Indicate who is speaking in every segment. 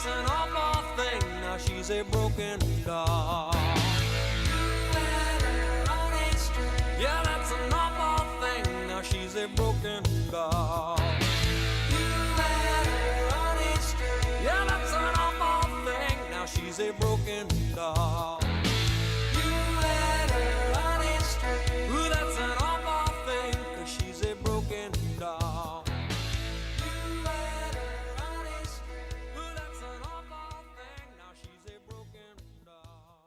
Speaker 1: that's an awful thing. Now she's a broken doll. Yeah, that's an awful thing. Now she's a broken doll. Yeah, that's an awful thing. Now she's a broken doll. Ooh, that's an awful thing, 'cause she's a broken doll. Ooh, that's an awful thing. Now she's a broken doll.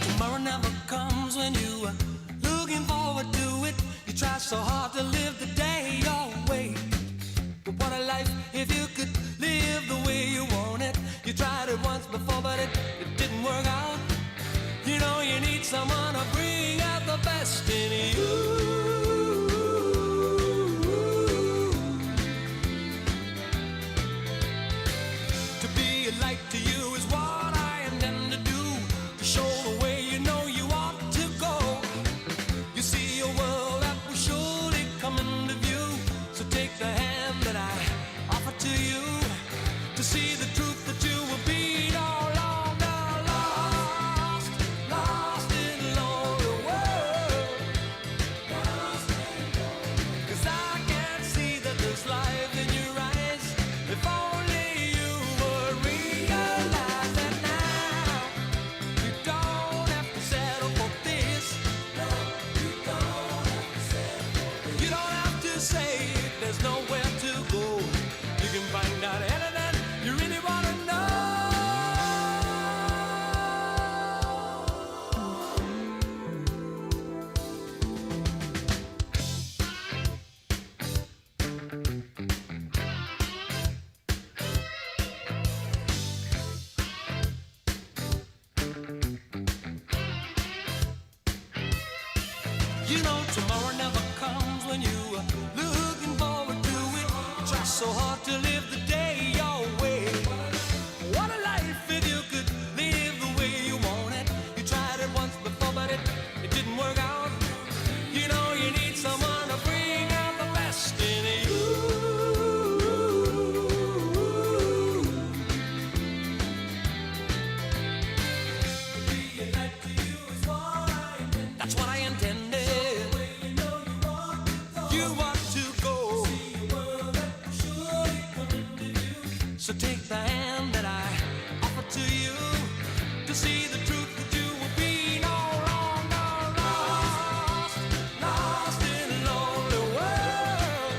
Speaker 1: Tomorrow never comes when you are looking forward to it. You try so hard to live the day your way. But what a life if you could live the way you want it. You tried it once before, but it didn't work out. You know you need someone to bring out the best in you. To be a light to you is what I intend to do. To show the way you know you ought to go. You see a world that will surely come into view. So take the hand that I offer to you. To see the truth that you will be no longer lost. Lost in a lonely world. Lost in a lonely world. 'Cause I can see that there's life in your eyes. If only you would realize that now. You don't have to settle for this. No, you don't have to settle for this. You don't have to say there's nowhere to go. You can find out anything you really want to know. You know tomorrow never comes when you are looking forward to it. Try so hard to live the day your way. What a life if you could live the way you want it. You tried it once before, but it didn't work out. You know you need someone to bring out the best in you. To be a light to you is what I intended. That's what I intended. You want to go. So take the hand that I offer to you. To see the truth that you will be no longer lost. Lost in a lonely world.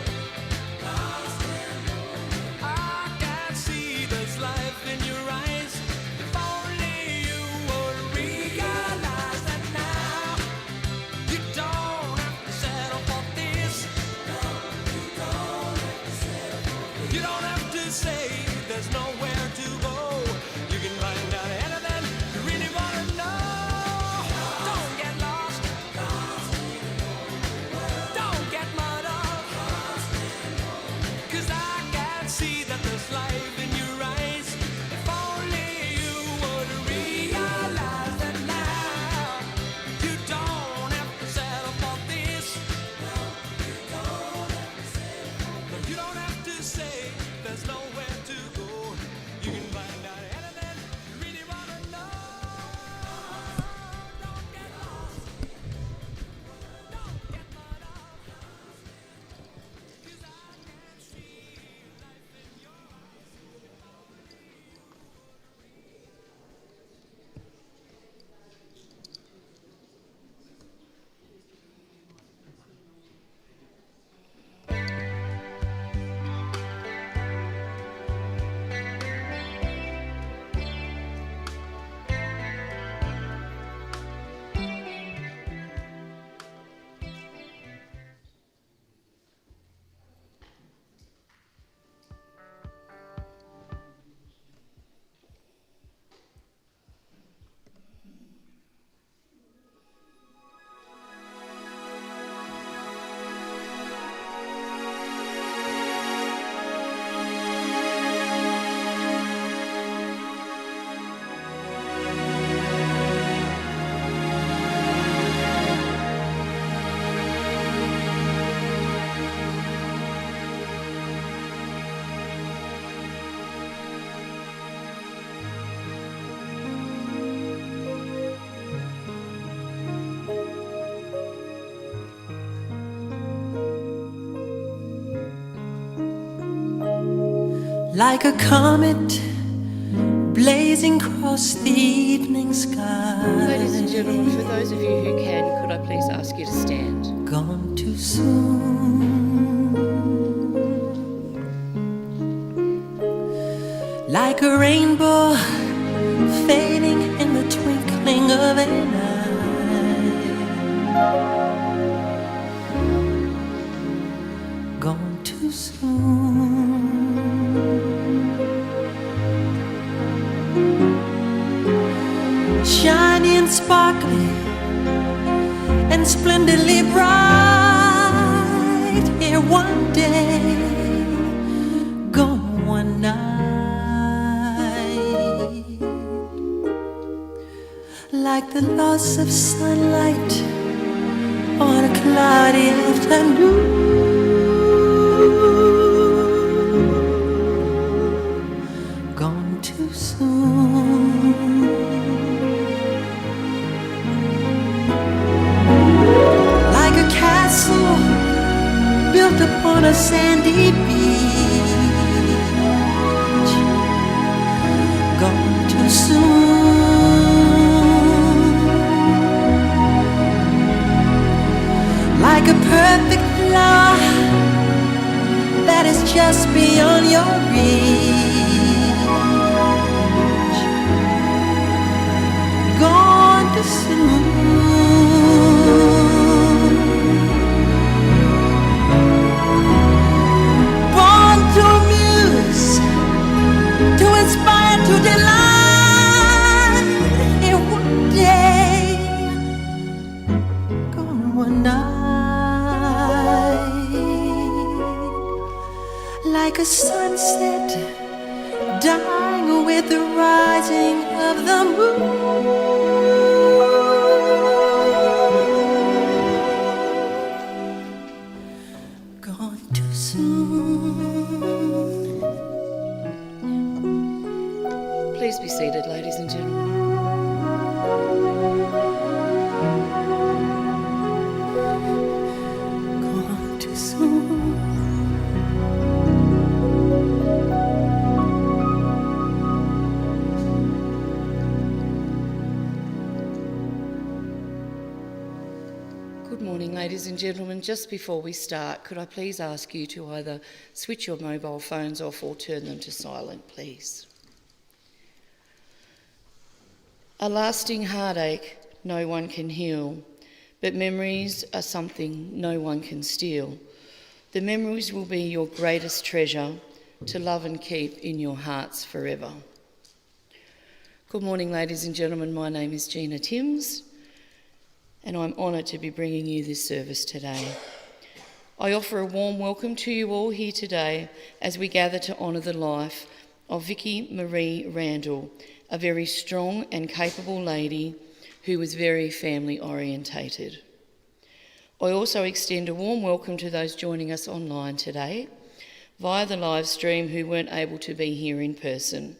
Speaker 1: Lost in a lonely world. I can see there's life in your eyes. If only you would realize that now. You don't have to settle for this. No, you don't have to settle for this. You don't have to say there's nowhere to go. You can find out anything you really want to know. Don't get lost. Don't get mud up. 'Cause I can see that there's life in your eyes. If only you would realize that now. You don't have to settle for this. No, you don't have to settle for this. You don't have to say there's nowhere to go. You can find out anything you really want to know. Don't get lost. Don't get mud up. 'Cause I can see life in your eyes. like a comet blazing across the evening sky.
Speaker 2: Ladies and gentlemen, for those of you who can, could I please ask you to stand?
Speaker 1: Gone too soon, like a rainbow fading in the twinkling of an eye. Gone too soon, shiny and sparkly and splendidly bright, here one day, gone one night, like the loss of sunlight on a cloudy afternoon. Gone too soon, like a castle built upon a sandy beach. Gone too soon, like a perfect flower that is just beyond your reach. Gone too soon, born to amuse, to inspire, to delight, in one day, gone one night, like a sunset dying with the rising of the moon. Gone too soon.
Speaker 2: Please be seated, ladies and gentlemen.
Speaker 1: Gone too soon.
Speaker 2: Good morning, ladies and gentlemen. Just before we start, could I please ask you to either switch your mobile phones off or turn them to silent, please. A lasting heartache no one can heal, but memories are something no one can steal. The memories will be your greatest treasure to love and keep in your hearts forever. Good morning, ladies and gentlemen. My name is Gina Timms, and I'm honoured to be bringing you this service today. I offer a warm welcome to you all here today as we gather to honour the life of Vicki Marie Randall, a very strong and capable lady who was very family orientated. I also extend a warm welcome to those joining us online today via the live stream who weren't able to be here in person.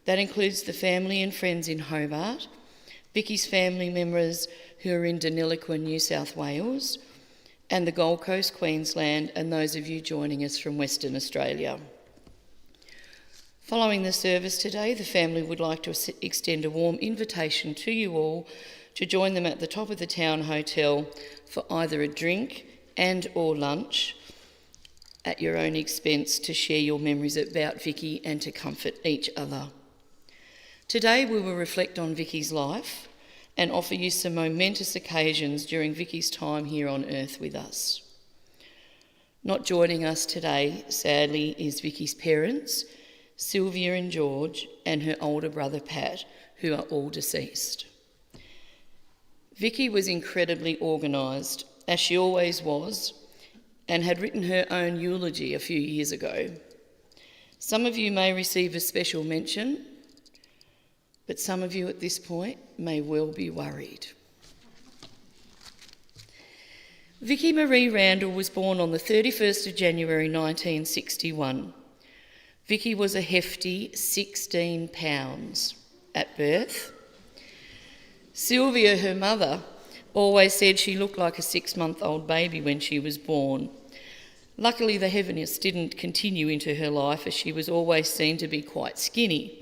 Speaker 2: That includes the family and friends in Hobart, Vicki's family members who are in Deniliquin, New South Wales, and the Gold Coast, Queensland, and those of you joining us from Western Australia. Following the service today, the family would like to extend a warm invitation to you all to join them at the top of the town hotel for either a drink and or lunch at your own expense to share your memories about Vicki and to comfort each other. Today we will reflect on Vicki's life and offer you some momentous occasions during Vicki's time here on earth with us. Not joining us today, sadly, is Vicki's parents, Sylvia and George, and her older brother Pat, who are all deceased. Vicki was incredibly organised, as she always was, and had written her own eulogy a few years ago. Some of you may receive a special mention, but some of you at this point may well be worried. Vicki Marie Randall was born on the 31st of January 1961. Vicki was a hefty 16 pounds at birth. Sylvia, her mother, always said she looked like a 6-month-old baby when she was born. Luckily, the heaviness didn't continue into her life, as she was always seen to be quite skinny.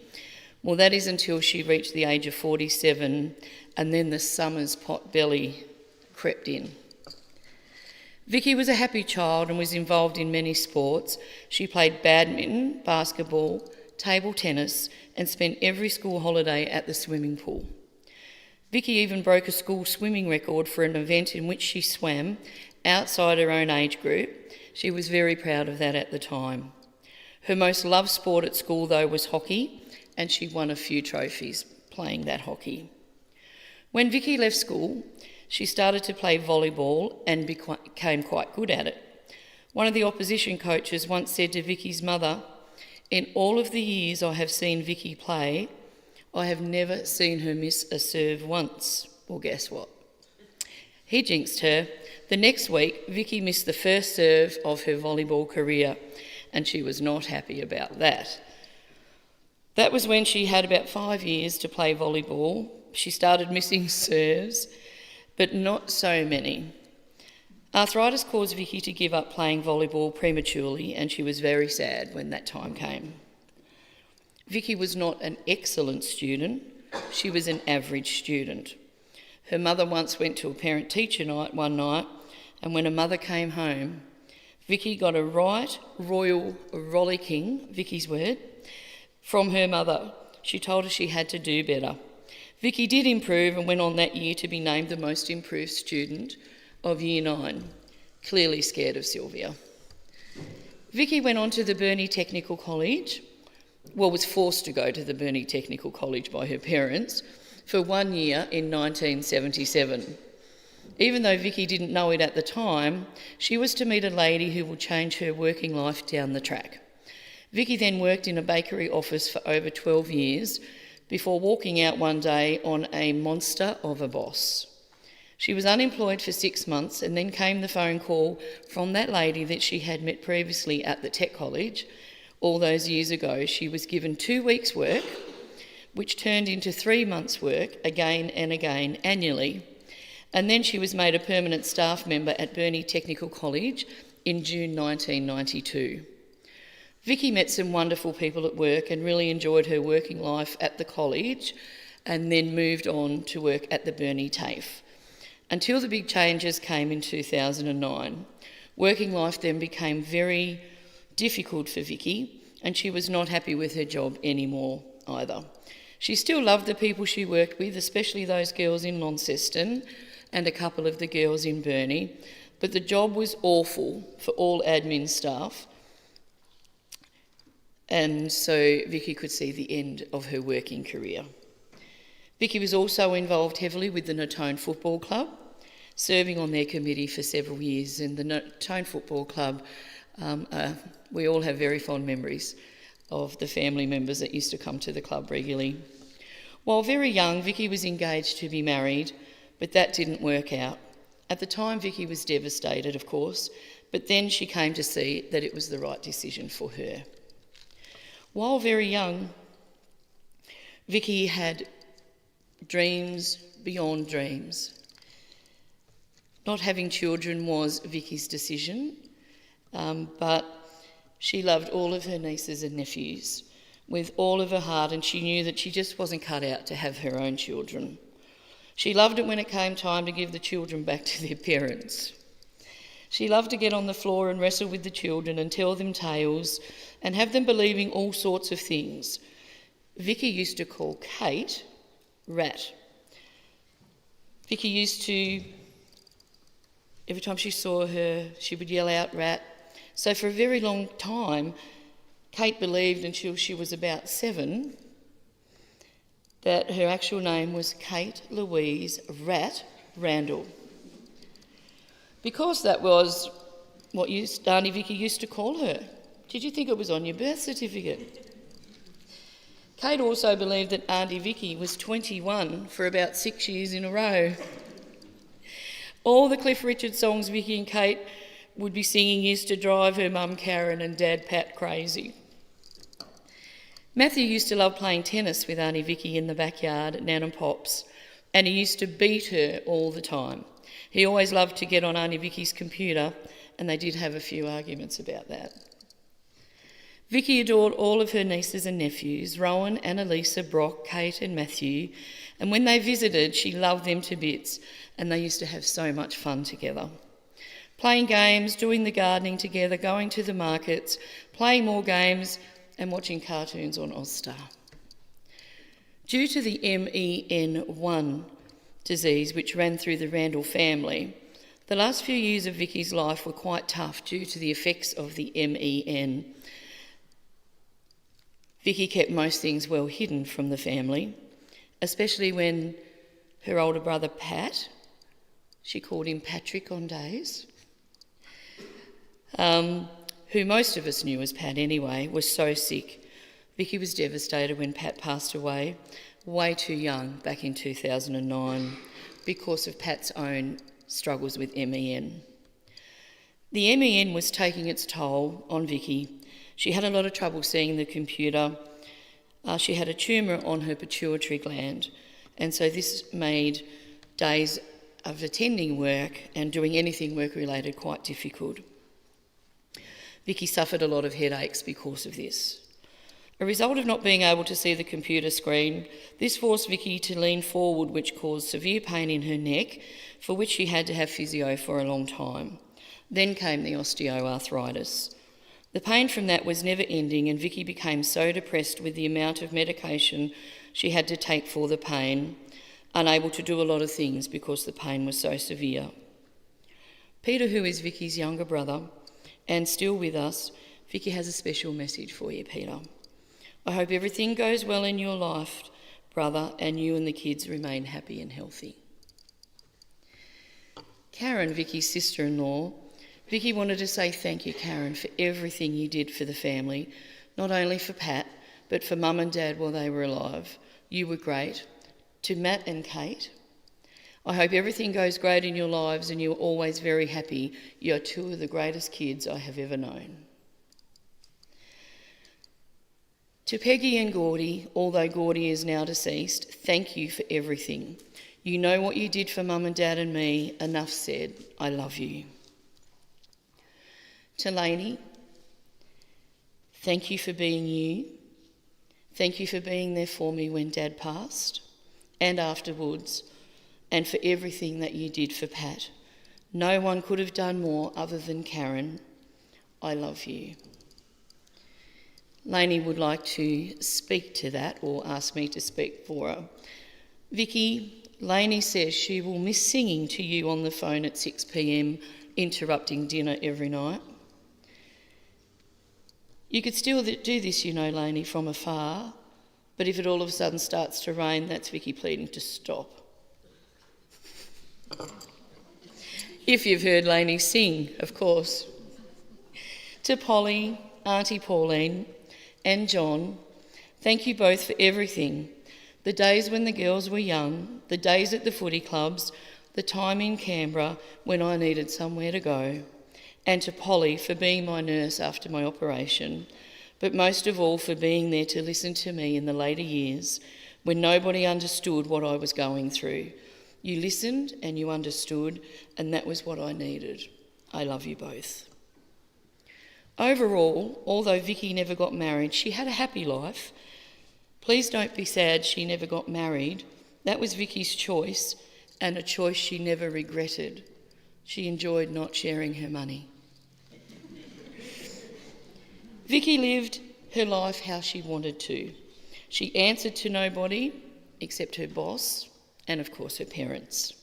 Speaker 2: Well, that is until she reached the age of 47, and then the summer's pot belly crept in. Vicki was a happy child and was involved in many sports. She played badminton, basketball, table tennis, and spent every school holiday at the swimming pool. Vicki even broke a school swimming record for an event in which she swam outside her own age group. She was very proud of that at the time. Her most loved sport at school, though, was hockey, and she won a few trophies playing that hockey. When Vicki left school, she started to play volleyball and became quite good at it. One of the opposition coaches once said to Vicki's mother, "In all of the years I have seen Vicki play, I have never seen her miss a serve once." Well, guess what? He jinxed her. The next week, Vicki missed the first serve of her volleyball career, and she was not happy about that. That was when she had about 5 years to play volleyball. She started missing serves, but not so many. Arthritis caused Vicki to give up playing volleyball prematurely, and she was very sad when that time came. Vicki was not an excellent student, she was an average student. Her mother once went to a parent-teacher night one night, and when her mother came home, Vicki got a right royal rollicking, Vicki's word, from her mother. She told her she had to do better. Vicki did improve and went on that year to be named the most improved student of Year 9, clearly scared of Sylvia. Vicki went on to the Burnie Technical College, was forced to go to the Burnie Technical College by her parents, for 1 year in 1977. Even though Vicki didn't know it at the time, she was to meet a lady who would change her working life down the track. Vicki then worked in a bakery office for over 12 years before walking out one day on a monster of a boss. She was unemployed for 6 months, and then came the phone call from that lady that she had met previously at the tech college. All those years ago, she was given 2 weeks' work, which turned into 3 months' work again and again annually. And then she was made a permanent staff member at Burnie Technical College in June 1992. Vicki met some wonderful people at work and really enjoyed her working life at the college, and then moved on to work at the Burnie TAFE, until the big changes came in 2009. Working life then became very difficult for Vicki, and she was not happy with her job anymore either. She still loved the people she worked with, especially those girls in Launceston and a couple of the girls in Burnie, but the job was awful for all admin staff, and so Vicki could see the end of her working career. Vicki was also involved heavily with the Natone Football Club, serving on their committee for several years. And the Natone Football Club, we all have very fond memories of the family members that used to come to the club regularly. While very young, Vicki was engaged to be married, but that didn't work out. At the time, Vicki was devastated, of course, but then she came to see that it was the right decision for her. While very young, Vicki had dreams beyond dreams. Not having children was Vicki's decision, but she loved all of her nieces and nephews with all of her heart, and she knew that she just wasn't cut out to have her own children. She loved it when it came time to give the children back to their parents. She loved to get on the floor and wrestle with the children and tell them tales and have them believing all sorts of things. Vicki used to call Kate Rat. Vicki used to, every time she saw her, she would yell out Rat. So for a very long time, Kate believed until she was about 7 that her actual name was Kate Louise Rat Randall. Because that was what Auntie Vicki used to call her. Did you think it was on your birth certificate? Kate also believed that Auntie Vicki was 21 for about 6 years in a row. All the Cliff Richard songs Vicki and Kate would be singing used to drive her mum Karen and dad Pat crazy. Matthew used to love playing tennis with Auntie Vicki in the backyard at Nan and Pop's, and he used to beat her all the time. He always loved to get on Auntie Vicki's computer and they did have a few arguments about that. Vicki adored all of her nieces and nephews, Rowan, Annalisa, Brock, Kate and Matthew, and when they visited, she loved them to bits, and they used to have so much fun together. Playing games, doing the gardening together, going to the markets, playing more games, and watching cartoons on Ozstar. Due to the MEN1 disease, which ran through the Randall family, the last few years of Vicki's life were quite tough due to the effects of the MEN. Vicki kept most things well hidden from the family, especially when her older brother Pat, she called him Patrick on days, who most of us knew as Pat anyway, was so sick. Vicki was devastated when Pat passed away, way too young, back in 2009, because of Pat's own struggles with MEN. The MEN was taking its toll on Vicki. She had a lot of trouble seeing the computer. She had a tumour on her pituitary gland, and so this made days of attending work and doing anything work-related quite difficult. Vicki suffered a lot of headaches because of this. A result of not being able to see the computer screen, this forced Vicki to lean forward, which caused severe pain in her neck, for which she had to have physio for a long time. Then came the osteoarthritis. The pain from that was never ending, and Vicki became so depressed with the amount of medication she had to take for the pain, unable to do a lot of things because the pain was so severe. Peter, who is Vicki's younger brother and still with us, Vicki has a special message for you, Peter. I hope everything goes well in your life, brother, and you and the kids remain happy and healthy. Karen, Vicki's sister-in-law, Vicki wanted to say thank you, Karen, for everything you did for the family, not only for Pat, but for Mum and Dad while they were alive. You were great. To Matt and Kate, I hope everything goes great in your lives and you're always very happy. You're two of the greatest kids I have ever known. To Peggy and Gordy, although Gordy is now deceased, thank you for everything. You know what you did for Mum and Dad and me. Enough said. I love you. To Lainey, thank you for being you. Thank you for being there for me when Dad passed and afterwards, and for everything that you did for Pat. No one could have done more other than Karen. I love you. Lainey would like to speak to that or ask me to speak for her. Vicki, Lainey says she will miss singing to you on the phone at 6 p.m, interrupting dinner every night. You could still do this, you know, Lainey, from afar, but if it all of a sudden starts to rain, that's Vicki pleading to stop. If you've heard Lainey sing, of course. To Polly, Auntie Pauline, and John, thank you both for everything. The days when the girls were young, the days at the footy clubs, the time in Canberra when I needed somewhere to go, and to Polly for being my nurse after my operation, but most of all for being there to listen to me in the later years when nobody understood what I was going through. You listened and you understood, and that was what I needed. I love you both. Overall, although Vicki never got married, she had a happy life. Please don't be sad she never got married. That was Vicki's choice, and a choice she never regretted. She enjoyed not sharing her money. Vicki lived her life how she wanted to. She answered to nobody except her boss and, of course, her parents.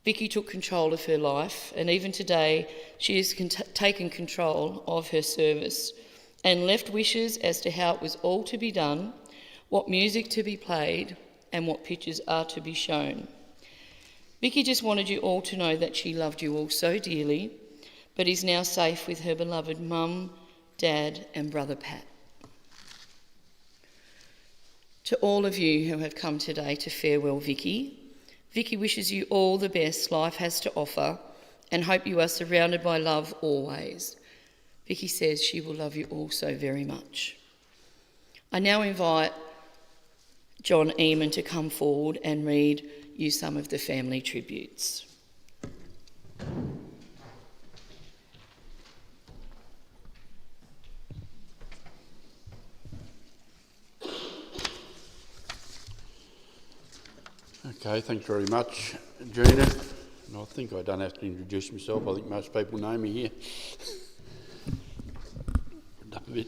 Speaker 2: Vicki took control of her life, and even today she has taken control of her service and left wishes as to how it was all to be done, what music to be played, and what pictures are to be shown. Vicki just wanted you all to know that she loved you all so dearly, but is now safe with her beloved Mum, Dad, and brother Pat. To all of you who have come today to farewell Vicki, Vicki wishes you all the best life has to offer and hope you are surrounded by love always. Vicki says she will love you all so very much. I now invite John Eamon to come forward and read you some of the family tributes.
Speaker 3: Okay, thanks very much, Gina. And I think I don't have to introduce myself. I think most people know me here. Up a bit.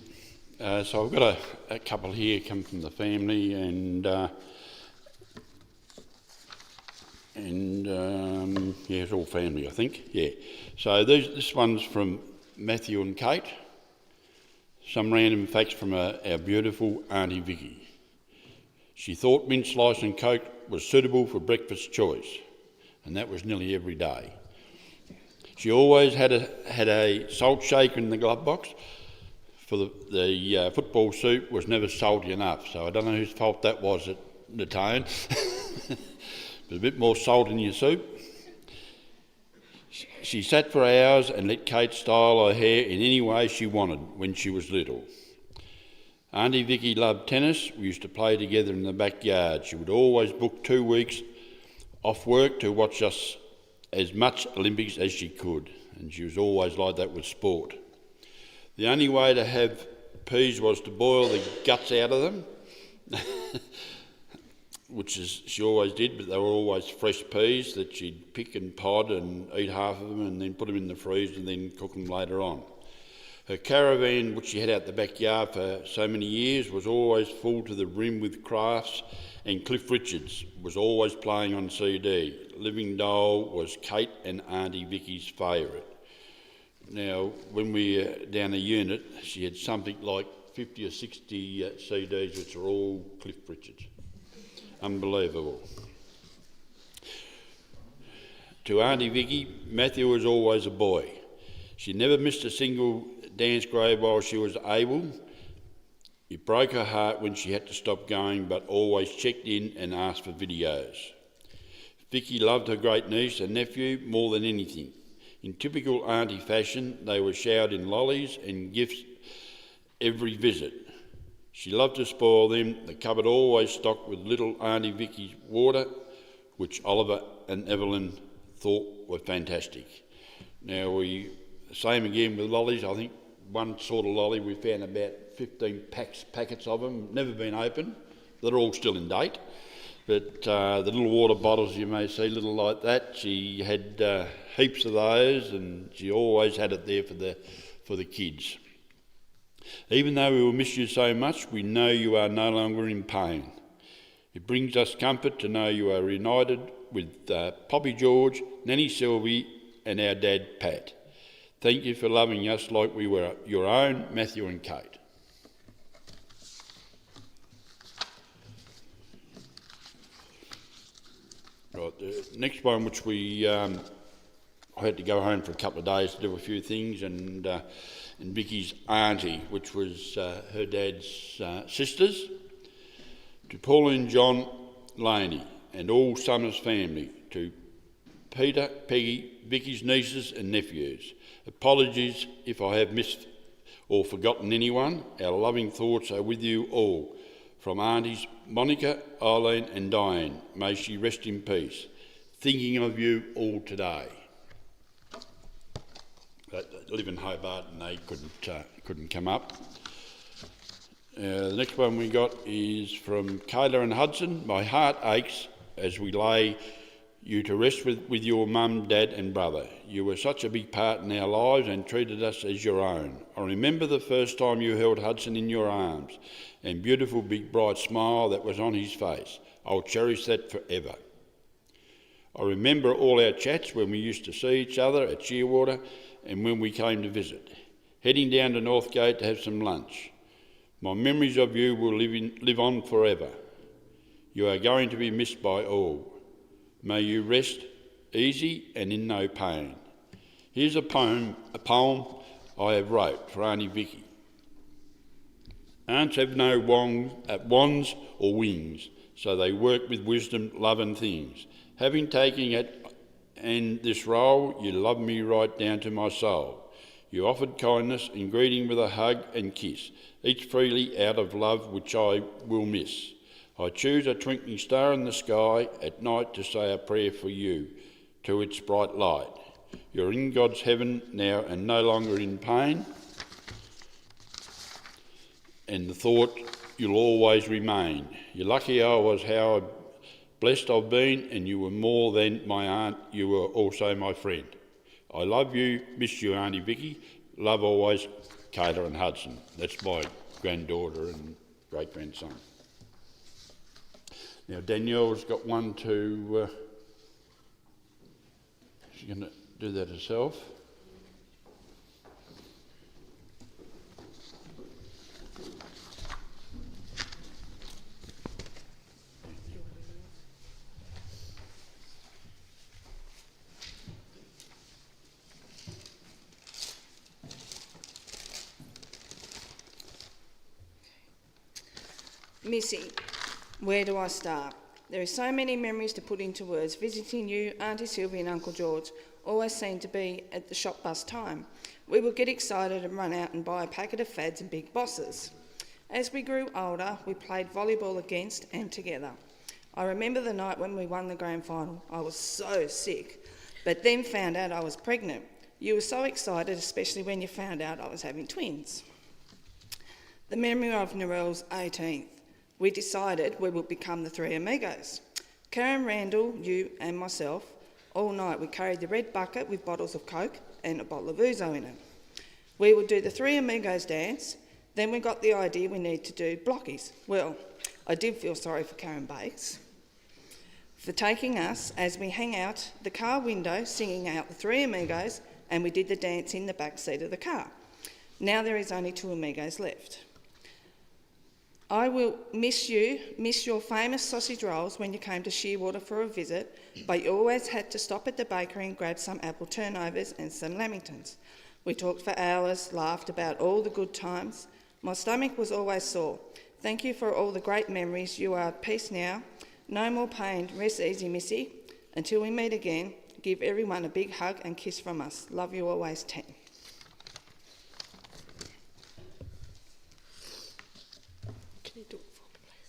Speaker 3: So I've got a couple here come from the family, and yeah, it's all family, I think. Yeah. So this one's from Matthew and Kate. Some random facts from our beautiful Auntie Vicki. She thought mint slice and Coke was suitable for breakfast choice, and that was nearly every day. She always had a salt shaker in the glove box, for the football soup was never salty enough, so I don't know whose fault that was at the time. But a bit more salt in your soup. She sat for hours and let Kate style her hair in any way she wanted when she was little. Auntie Vicki loved tennis. We used to play together in the backyard. She would always book 2 weeks off work to watch us as much Olympics as she could, and she was always like that with sport. The only way to have peas was to boil the guts out of them, which is she always did, but they were always fresh peas that she'd pick and pod and eat half of them and then put them in the freezer and then cook them later on. Her caravan, which she had out the backyard for so many years, was always full to the brim with crafts, and Cliff Richards was always playing on CD. Living Doll was Kate and Auntie Vicki's favourite. Now, when we were down a unit, she had something like 50 or 60 CDs, which are all Cliff Richards. Unbelievable. To Auntie Vicki, Matthew was always a boy. She never missed a single dance grade while she was able. It broke her heart when she had to stop going, but always checked in and asked for videos. Vicki loved her great niece and nephew more than anything. In typical auntie fashion, they were showered in lollies and gifts every visit. She loved to spoil them. The cupboard always stocked with little Auntie Vicki's water, which Oliver and Evelyn thought were fantastic. Now, same again with lollies. I think one sort of lolly we found about 15 packets of them, never been opened. They're all still in date. But the little water bottles you may see, little like that, she had heaps of those, and she always had it there for the kids. Even though we will miss you so much, we know you are no longer in pain. It brings us comfort to know you are reunited with Poppy George, Nanny Sylvie, and our dad Pat. Thank you for loving us like we were your own Matthew and Kate. Right, the next one, which I had to go home for a couple of days to do a few things, and Vicki's auntie, which was her dad's sisters, to Paul and John Laney and all Summers family, to Peter, Peggy, Vicki's nieces and nephews. Apologies if I have missed or forgotten anyone. Our loving thoughts are with you all. From Aunties Monica, Eileen and Diane, may she rest in peace. Thinking of you all today. They live in Hobart and they couldn't come up. The next one we got is from Kayla and Hudson. My heart aches as we lay you to rest with your mum, dad and brother. You were such a big part in our lives and treated us as your own. I remember the first time you held Hudson in your arms and beautiful big bright smile that was on his face. I'll cherish that forever. I remember all our chats when we used to see each other at Shearwater and when we came to visit, heading down to Northgate to have some lunch. My memories of you will live on forever. You are going to be missed by all. May you rest easy and in no pain. Here's a poem I have wrote for Auntie Vicki. Aunts have no wands or wings, so they work with wisdom, love and things. Having taken it and this role, you love me right down to my soul. You offered kindness in greeting with a hug and kiss, each freely out of love which I will miss. I choose a twinkling star in the sky at night to say a prayer for you, to its bright light. You're in God's heaven now and no longer in pain, and the thought you'll always remain. You're lucky I was how I Blessed I've been, and you were more than my aunt, you were also my friend. I love you, miss you, Auntie Vicki. Love always, Kayla and Hudson. That's my granddaughter and great-grandson. Now Danielle's got one to, she's going to do that herself.
Speaker 4: Missy, where do I start? There are so many memories to put into words. Visiting you, Auntie Sylvie and Uncle George always seemed to be at the shop bus time. We would get excited and run out and buy a packet of fads and big bosses. As we grew older, we played volleyball against and together. I remember the night when we won the grand final. I was so sick, but then found out I was pregnant. You were so excited, especially when you found out I was having twins. The memory of Narelle's 18th. We decided we would become the three amigos. Karen, Randall, you and myself, all night we carried the red bucket with bottles of Coke and a bottle of ouzo in it. We would do the three amigos dance, then we got the idea we need to do blockies. Well, I did feel sorry for Karen Bates for taking us as we hang out the car window singing out the three amigos, and we did the dance in the back seat of the car. Now there is only two amigos left. I will miss your famous sausage rolls when you came to Shearwater for a visit, but you always had to stop at the bakery and grab some apple turnovers and some lamingtons. We talked for hours, laughed about all the good times. My stomach was always sore. Thank you for all the great memories. You are at peace now. No more pain. Rest easy, Missy. Until we meet again, give everyone a big hug and kiss from us. Love you always, 10.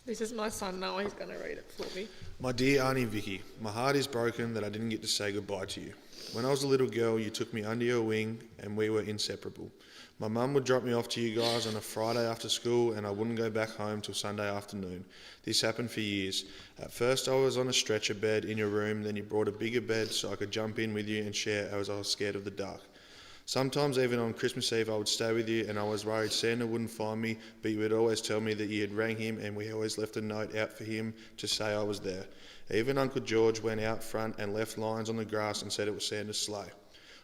Speaker 5: This is my son now, he's going to read it for me.
Speaker 6: My dear Auntie Vicki, my heart is broken that I didn't get to say goodbye to you. When I was a little girl, you took me under your wing and we were inseparable. My mum would drop me off to you guys on a Friday after school and I wouldn't go back home till Sunday afternoon. This happened for years. At first I was on a stretcher bed in your room, then you brought a bigger bed so I could jump in with you and share as I was scared of the dark. Sometimes even on Christmas Eve I would stay with you and I was worried Santa wouldn't find me, but you would always tell me that you had rang him and we always left a note out for him to say I was there. Even Uncle George went out front and left lines on the grass and said it was Santa's sleigh.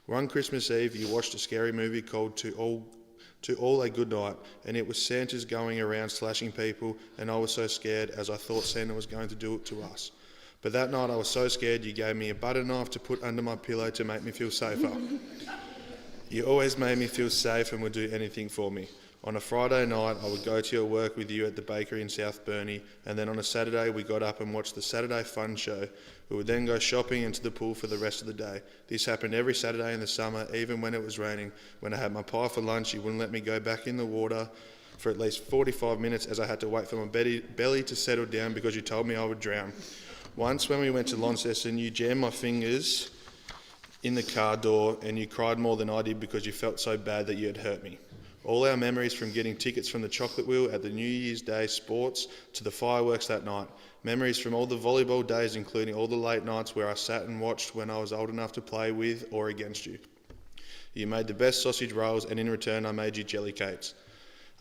Speaker 6: One Christmas Eve you watched a scary movie called To All a Good Night, and it was Santa's going around slashing people, and I was so scared as I thought Santa was going to do it to us. But that night I was so scared you gave me a butter knife to put under my pillow to make me feel safer. You always made me feel safe and would do anything for me. On a Friday night, I would go to your work with you at the bakery in South Burnie, and then on a Saturday, we got up and watched the Saturday Fun Show. We would then go shopping and to the pool for the rest of the day. This happened every Saturday in the summer, even when it was raining. When I had my pie for lunch, you wouldn't let me go back in the water for at least 45 minutes as I had to wait for my belly to settle down because you told me I would drown. Once when we went to Launceston, you jammed my fingers in the car door and you cried more than I did because you felt so bad that you had hurt me. All our memories from getting tickets from the chocolate wheel at the New Year's Day sports to the fireworks that night. Memories from all the volleyball days, including all the late nights where I sat and watched when I was old enough to play with or against you. You made the best sausage rolls and in return I made you jelly cakes.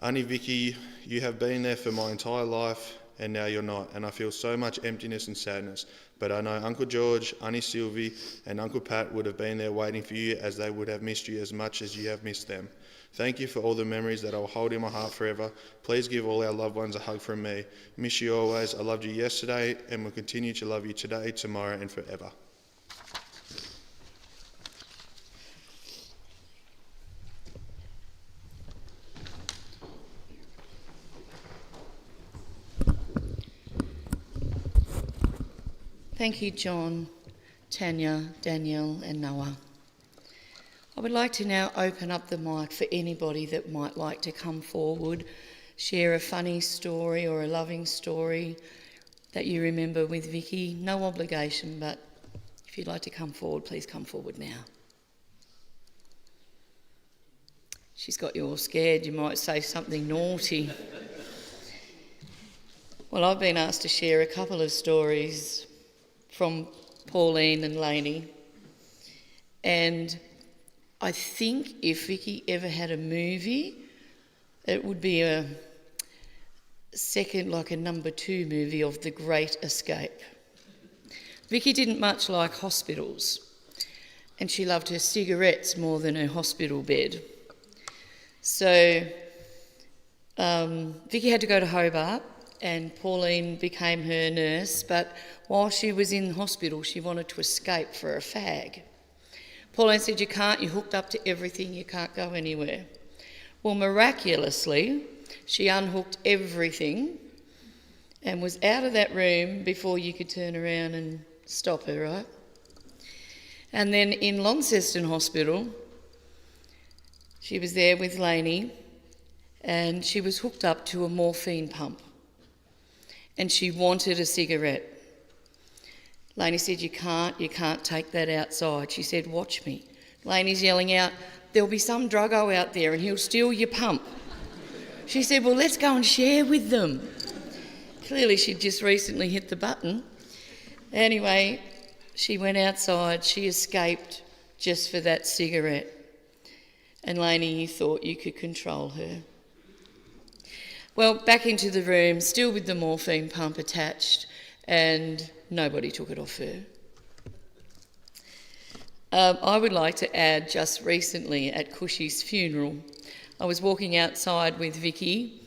Speaker 6: Auntie Vicki, you have been there for my entire life and now you're not, and I feel so much emptiness and sadness. But I know Uncle George, Auntie Sylvie and Uncle Pat would have been there waiting for you as they would have missed you as much as you have missed them. Thank you for all the memories that I will hold in my heart forever. Please give all our loved ones a hug from me. Miss you always. I loved you yesterday and will continue to love you today, tomorrow and forever.
Speaker 2: Thank you, John, Tanya, Danielle and Noah. I would like to now open up the mic for anybody that might like to come forward, share a funny story or a loving story that you remember with Vicki. No obligation, but if you'd like to come forward, please come forward now. She's got you all scared. You might say something naughty. Well, I've been asked to share a couple of stories from Pauline and Lainey. And I think if Vicki ever had a movie, it would be a second, like a number 2 movie of The Great Escape. Vicki didn't much like hospitals, and she loved her cigarettes more than her hospital bed. So Vicki had to go to Hobart, and Pauline became her nurse, but while she was in hospital, she wanted to escape for a fag. Pauline said, "You can't, you're hooked up to everything, you can't go anywhere." Well, miraculously, she unhooked everything and was out of that room before you could turn around and stop her, right? And then in Launceston Hospital, she was there with Lainey, and she was hooked up to a morphine pump, and she wanted a cigarette. Lainey said, you can't take that outside. She said, "Watch me." Lainey's yelling out, "There'll be some druggo out there and he'll steal your pump." She said, "Well, let's go and share with them." Clearly she'd just recently hit the button. Anyway, she went outside, she escaped just for that cigarette. And Lainey, you thought you could control her. Well, back into the room, still with the morphine pump attached, and nobody took it off her. I would like to add, just recently at Cushy's funeral, I was walking outside with Vicki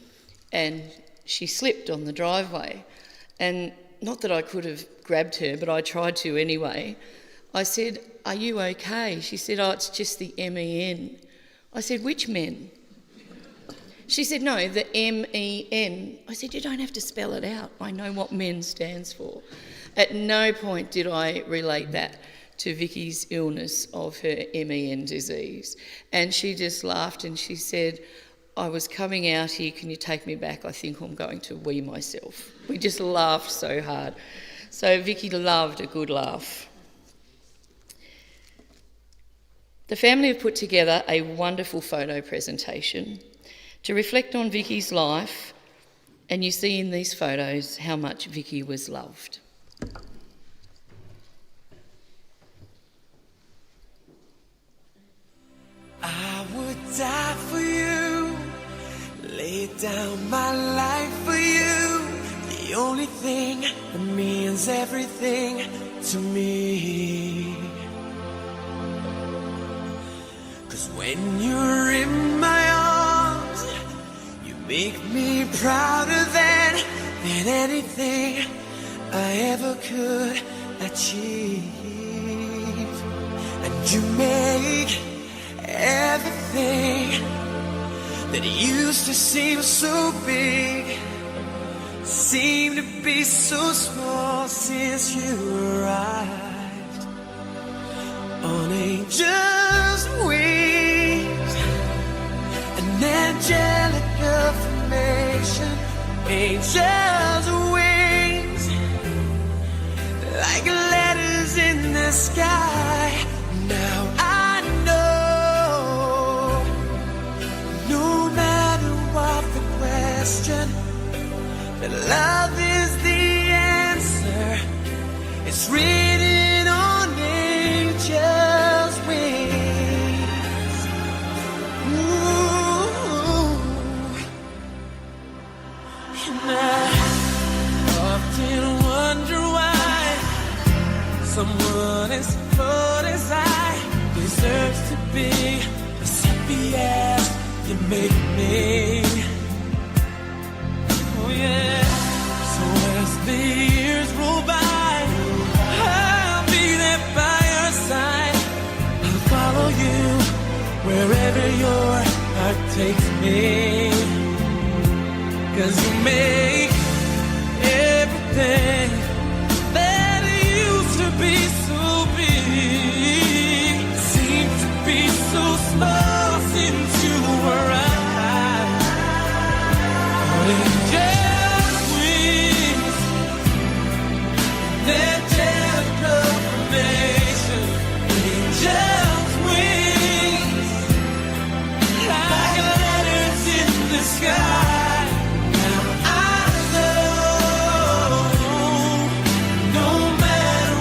Speaker 2: and she slipped on the driveway. And not that I could have grabbed her, but I tried to anyway. I said, "Are you okay?" She said, "Oh, it's just the MEN." I said, "Which men?" She said, "No, the MEN." I said, "You don't have to spell it out. I know what MEN stands for." At no point did I relate that to Vicki's illness of her MEN disease. And she just laughed and she said, "I was coming out here, can you take me back? I think I'm going to wee myself." We just laughed so hard. So Vicki loved a good laugh. The family have put together a wonderful photo presentation to reflect on Vicki's life, and you see in these photos how much Vicki was loved.
Speaker 1: I would die for you, lay down my life for you, the only thing that means everything to me. 'Cause when you're in my arms, you make me prouder than anything I ever could achieve. And you make everything that used to seem so big seem to be so small since you arrived on angel's wings, an angelic affirmation, angel's wings, like letters in the sky. Now I know, no matter what the question, that love is the answer. It's written on angels' wings. Ooh. And I often wonder why someone as flawed as I deserves to be as happy as you make me. Oh yeah. So as the years roll by, I'll be there by your side. I'll follow you wherever your heart takes me. 'Cause you make everything that used to be so big seem to be so small since you arrived. Angels' wings, angelic affirmation, angels' wings, like letters in the sky. Now I know, no matter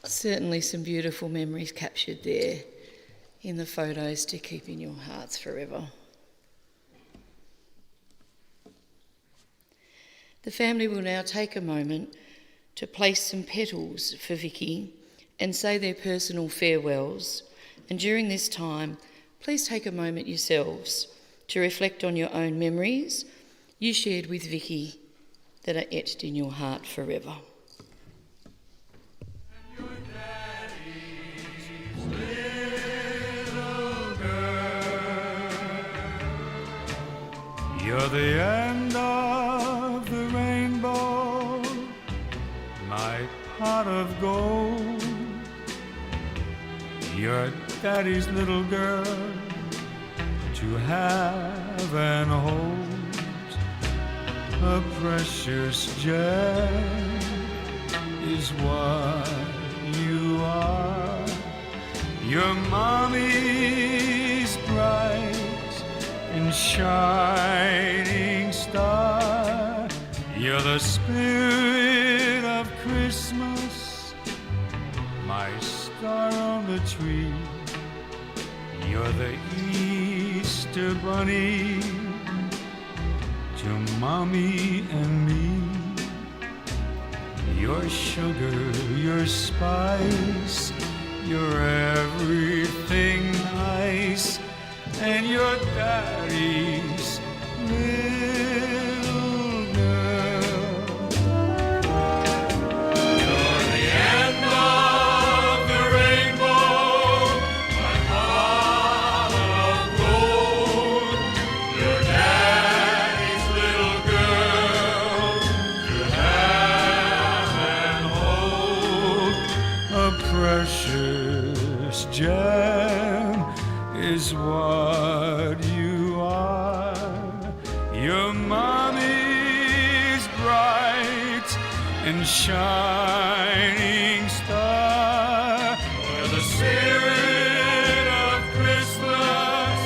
Speaker 2: Certainly some beautiful memories captured there in the photos to keep in your hearts forever. The family will now take a moment to place some petals for Vicki and say their personal farewells. And during this time, please take a moment yourselves to reflect on your own memories you shared with Vicki that are etched in your heart forever.
Speaker 7: You're the end of the rainbow, my pot of gold. You're daddy's little girl to have and hold. A precious gem is what you are. Your mommy's bright and shining star. You're the spirit of Christmas, my star on the tree. You're the Easter bunny to mommy and me. Your sugar, your spice, you're everything nice, and your daddy's little girl. You're the end of the rainbow, my pot of gold. Your daddy's little girl to have and hold. A precious gem is what you are. Your mommy's bright and shining star. You're the spirit of Christmas,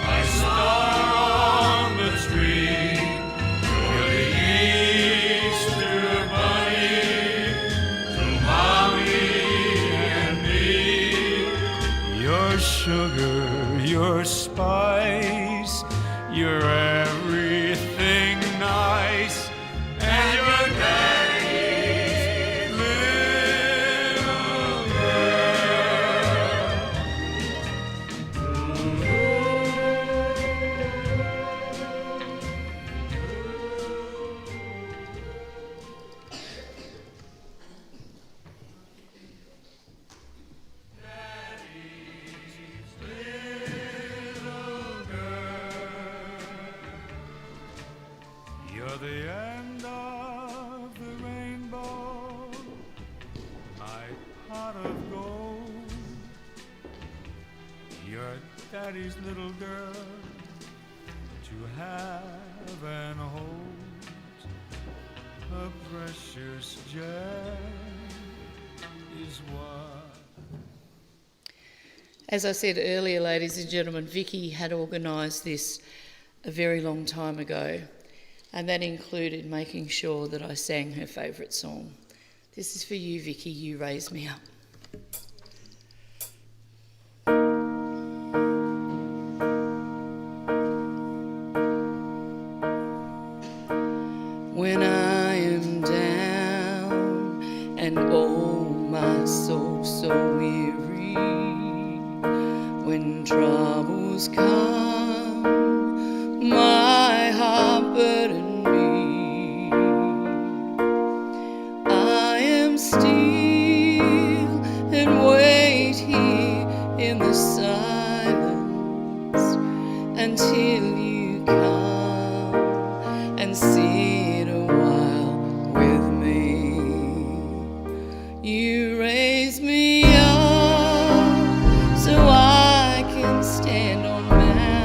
Speaker 7: my star on the tree. You're the Easter bunny to mommy and me. Your sugar, your spice, you're everything nice, and your daddy's little You're the end of the rainbow, my pot of gold. You're daddy's little girl to have and hold. A precious gem is what.
Speaker 2: As I said earlier, ladies and gentlemen, Vicki had organised this a very long time ago, and that included making sure that I sang her favourite song. This is for you, Vicki, You Raise Me Up. When I am down and oh, my soul so weary, when troubles come, my heart burden me, I am still and wait here in the silence until you come and sit a while with me. You raise me up so I can stand on mountains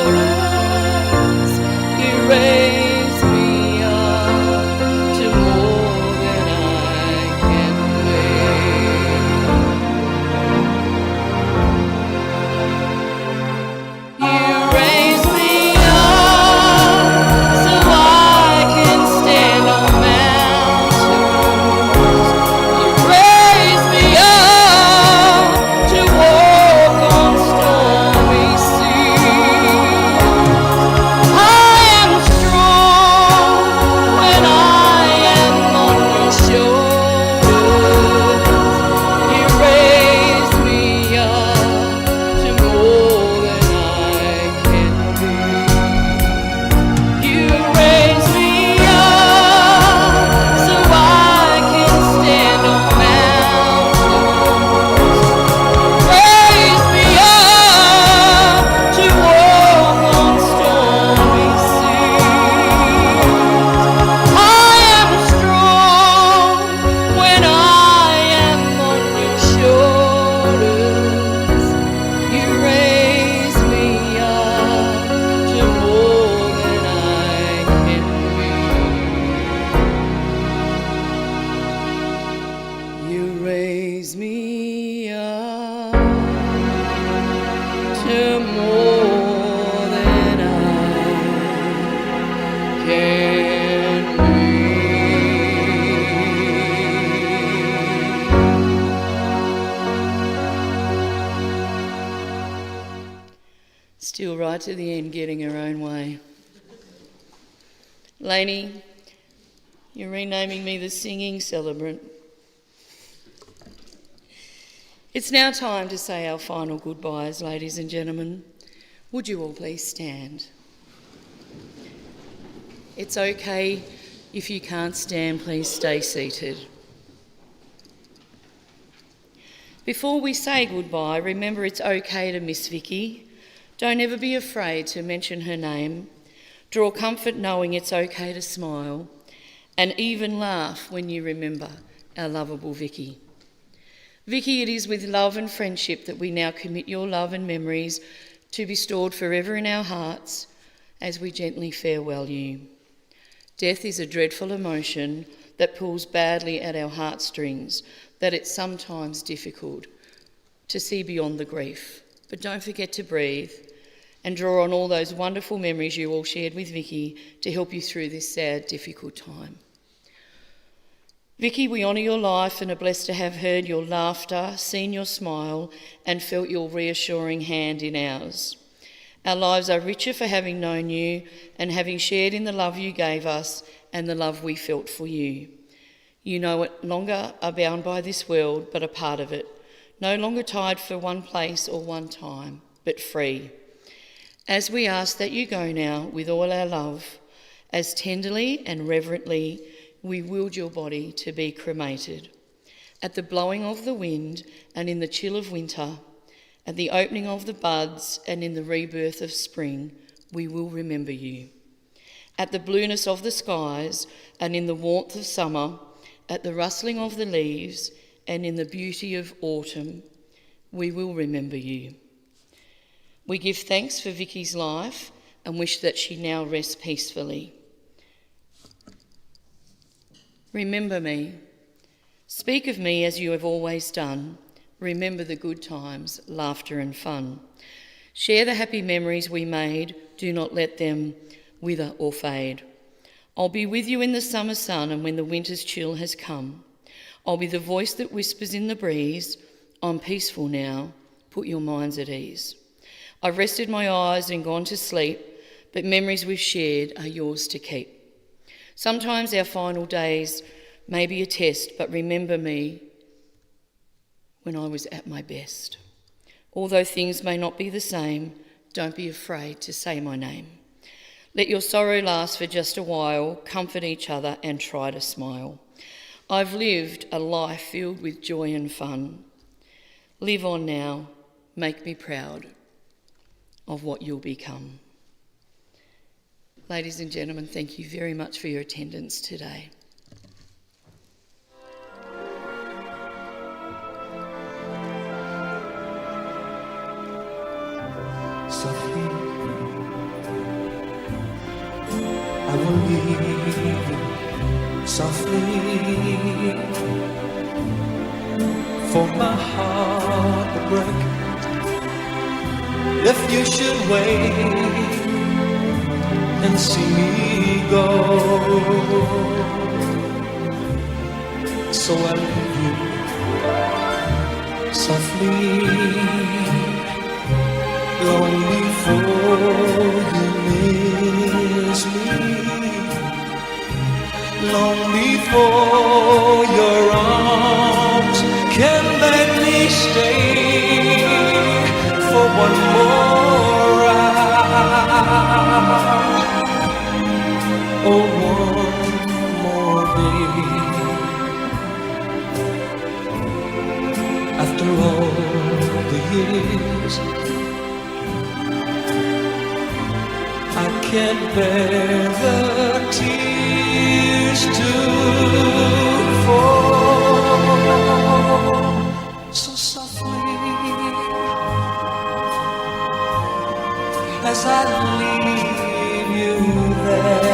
Speaker 2: shoulders. You raise me up to more than I can bear. You raise me up so I can stand on mountains. You raise me up to walk on stormy seas. I am strong when I am on your shoulders. You raise me up to more than I can be. You raise me up so I can stand on mountains. Raise me up to walk on stormy seas. I am strong when I am on your shoulders. You raise me up to more than I can be. You raise me up to more than I can be. Still right to the end, getting her own way. Lainey, you're renaming me the singing celebrant. It's now time to say our final goodbyes, ladies and gentlemen. Would you all please stand? It's okay if you can't stand, please stay seated. Before we say goodbye, remember it's okay to miss Vicki. Don't ever be afraid to mention her name. Draw comfort knowing it's okay to smile and even laugh when you remember our lovable Vicki. Vicki, it is with love and friendship that we now commit your love and memories to be stored forever in our hearts as we gently farewell you. Death is a dreadful emotion that pulls badly at our heartstrings, that it's sometimes difficult to see beyond the grief. But don't forget to breathe and draw on all those wonderful memories you all shared with Vicki to help you through this sad, difficult time. Vicki, we honour your life and are blessed to have heard your laughter, seen your smile and felt your reassuring hand in ours. Our lives are richer for having known you and having shared in the love you gave us and the love we felt for you. You no longer are bound by this world, but a part of it, no longer tied for one place or one time, but free. As we ask that you go now with all our love, as tenderly and reverently we willed your body to be cremated. At the blowing of the wind and in the chill of winter, at the opening of the buds and in the rebirth of spring, we will remember you. At the blueness of the skies and in the warmth of summer, at the rustling of the leaves and in the beauty of autumn, we will remember you. We give thanks for Vicki's life and wish that she now rests peacefully. Remember me. Speak of me as you have always done. Remember the good times, laughter and fun. Share the happy memories we made. Do not let them wither or fade. I'll be with you in the summer sun and when the winter's chill has come. I'll be the voice that whispers in the breeze. I'm peaceful now. Put your minds at ease. I've rested my eyes and gone to sleep, but memories we've shared are yours to keep. Sometimes our final days may be a test, but remember me when I was at my best. Although things may not be the same, don't be afraid to say my name. Let your sorrow last for just a while, comfort each other and try to smile. I've lived a life filled with joy and fun. Live on now, make me proud of what you'll become. Ladies and gentlemen, thank you very much for your attendance today.
Speaker 7: Softly
Speaker 1: will leave you softly, for my heart will break if you should wait and see me go. So I leave you softly, long before you miss me, long before your arms can make me stay for one more hour, or one more day. After all the years, I can't bear the tears to fall so softly as I leave you there.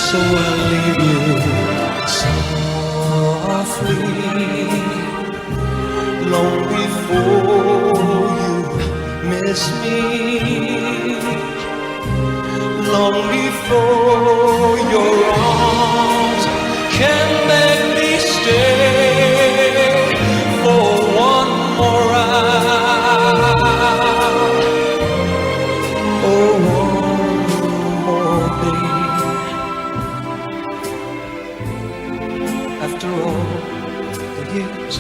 Speaker 1: So I leave you softly, long before you miss me, long before your arms can make me stay for one more hour, or one more day. After all the years,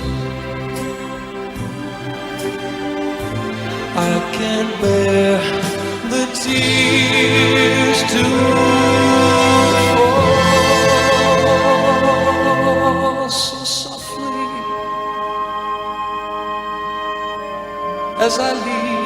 Speaker 1: I can't bear the tears to fall so softly as I leave